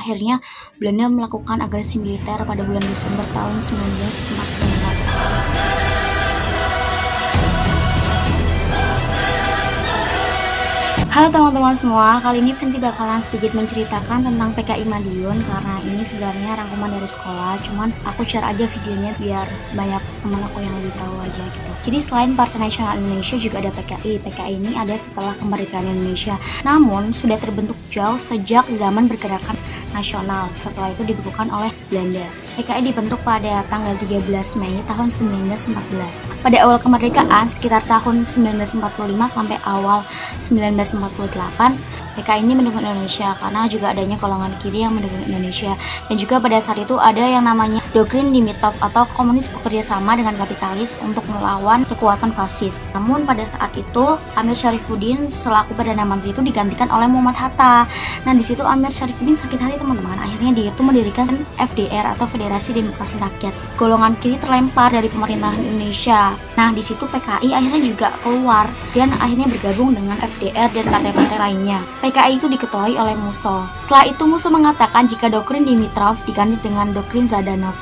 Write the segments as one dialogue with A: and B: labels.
A: Akhirnya Belanda melakukan agresi militer pada bulan Desember tahun 1944. Halo teman-teman semua, kali ini Fenty bakalan sedikit menceritakan tentang PKI Madiun karena ini sebenarnya rangkuman dari sekolah, cuman aku share aja videonya biar banyak teman aku yang lebih tahu aja gitu. Jadi selain Partai Nasional Indonesia juga ada PKI. PKI ini ada setelah kemerdekaan Indonesia, namun sudah terbentuk jauh sejak zaman pergerakan nasional. Setelah itu dibekukan oleh Belanda. PKI dibentuk pada tanggal 13 Mei tahun 1914. Pada awal kemerdekaan sekitar tahun 1945 sampai awal 1948, PKI ini mendukung Indonesia karena juga adanya golongan kiri yang mendukung Indonesia, dan juga pada saat itu ada yang namanya doktrin Dimitrov atau komunis bekerja sama dengan kapitalis untuk melawan kekuatan fasis. Namun pada saat itu Amir Syarifuddin selaku Perdana Menteri itu digantikan oleh Muhammad Hatta. Nah di situ Amir Syarifuddin sakit hati teman-teman, akhirnya dia itu mendirikan FDR atau Federasi Demokrasi Rakyat. Golongan kiri terlempar dari pemerintahan Indonesia. Nah di situ PKI akhirnya juga keluar dan akhirnya bergabung dengan FDR dan partai-partai lainnya. PKI itu diketuai oleh Musso. Setelah itu Musso mengatakan jika doktrin Dimitrov diganti dengan doktrin Zhdanov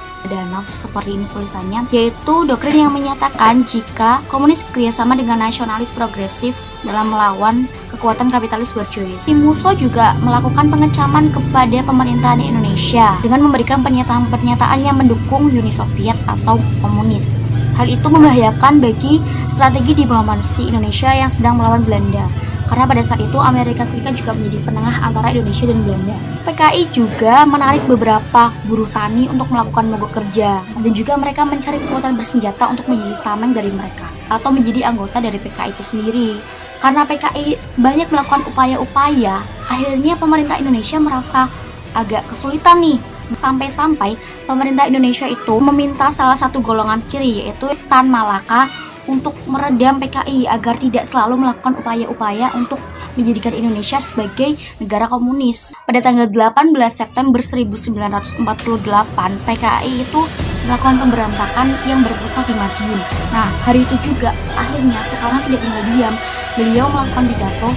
A: seperti ini tulisannya, yaitu doktrin yang menyatakan jika komunis bekerjasama dengan nasionalis progresif dalam melawan kekuatan kapitalis borjuis. Musso juga melakukan pengecaman kepada pemerintahan Indonesia dengan memberikan pernyataan-pernyataan yang mendukung Uni Soviet atau komunis. Hal itu membahayakan bagi strategi diplomasi Indonesia yang sedang melawan Belanda. Karena pada saat itu Amerika Serikat juga menjadi penengah antara Indonesia dan Belanda. PKI juga menarik beberapa buruh tani untuk melakukan mogok kerja, dan juga mereka mencari kekuatan bersenjata untuk menjadi tameng dari mereka atau menjadi anggota dari PKI itu sendiri. Karena PKI banyak melakukan upaya-upaya, akhirnya pemerintah Indonesia merasa agak kesulitan nih. Sampai-sampai pemerintah Indonesia itu meminta salah satu golongan kiri yaitu Tan Malaka untuk meredam PKI agar tidak selalu melakukan upaya-upaya untuk menjadikan Indonesia sebagai negara komunis. Pada tanggal 18 September 1948, PKI itu melakukan pemberontakan yang berpusat di Madiun. Nah, hari itu juga akhirnya Soekarno tidak tinggal diam. Beliau melakukan pidato.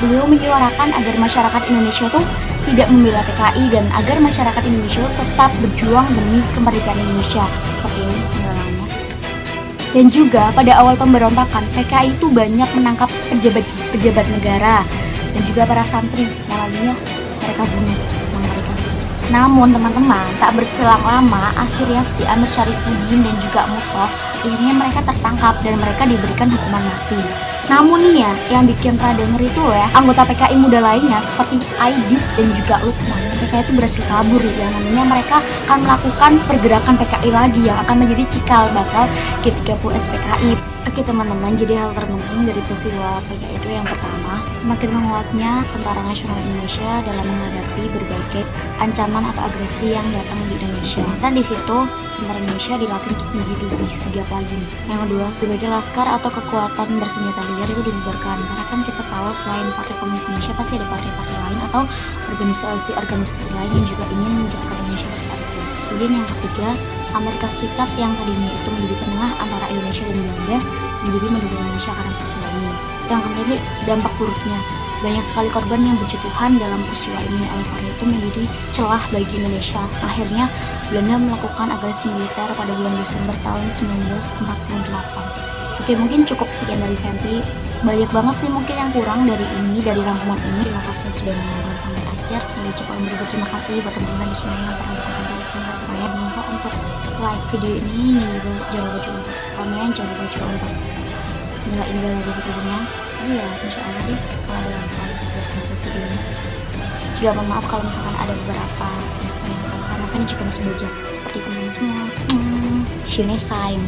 A: Beliau menyuarakan agar masyarakat Indonesia itu tidak membela PKI dan agar masyarakat Indonesia tetap berjuang demi kemerdekaan Indonesia. Seperti ini penggalangannya. Dan juga pada awal pemberontakan, PKI itu banyak menangkap pejabat negara dan juga para santri yang lalunya mereka bunuh. Namun teman-teman, tak berselang lama akhirnya si Amir Syarifuddin dan juga Musso akhirnya mereka tertangkap dan mereka diberikan hukuman mati. Namun nih ya, yang bikin rada ngeri itu ya, anggota PKI muda lainnya seperti Aidit dan juga Lukman, mereka itu berhasil kabur ya, namanya mereka akan melakukan pergerakan PKI lagi yang akan menjadi cikal bakal G30 SPKI. Oke teman-teman, jadi hal terpenting dari peristiwa PKI itu yang pertama, semakin menguatnya Tentara Nasional Indonesia dalam menghadapi berbagai ancaman atau agresi yang datang di Indonesia. Dan di situ tentara Indonesia dilatih untuk menjadi lebih sigap lagi. Yang kedua, berbagai laskar atau kekuatan bersenjata liar itu dibubarkan. Karena kan kita tahu selain Partai Komunis Indonesia pasti ada partai-partai lain atau organisasi-organisasi lain yang juga ingin menjadikan Indonesia bersatu. Kemudian yang ketiga, Amerika Serikat yang tadinya itu menjadi penengah antara Indonesia dan Belanda menjadi mendukung Indonesia karena peristiwa ini. Yang kemudian dampak buruknya, banyak sekali korban yang berjatuhan dalam peristiwa ini, oleh karena itu menjadi celah bagi Indonesia. Akhirnya Belanda melakukan agresi militer pada bulan Desember tahun 1948. Oke, mungkin cukup sekian dari Fenty. Banyak banget sih mungkin yang kurang dari rangkuman ini. Terima kasih sudah menonton sampai akhir. Sampai jumpa yang berikut. Terima kasih buat teman-teman di semuanya yang pernah mendukung Fenty. Semuanya jangan lupa untuk like video ini, dan juga jangan lupa juga untuk komen, jangan lupa juga untuk nyalain bel notifikasinya. Ya, insya Allah deh kalau ada yang buat video ini. Juga mohon maaf kalau misalkan ada beberapa yang salah, karena kan juga masih belajar seperti teman-teman semua. See you next time.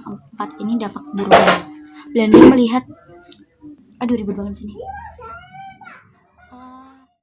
A: Empat ini dampak buruk. Belanda melihat, aduh ribet banget sini.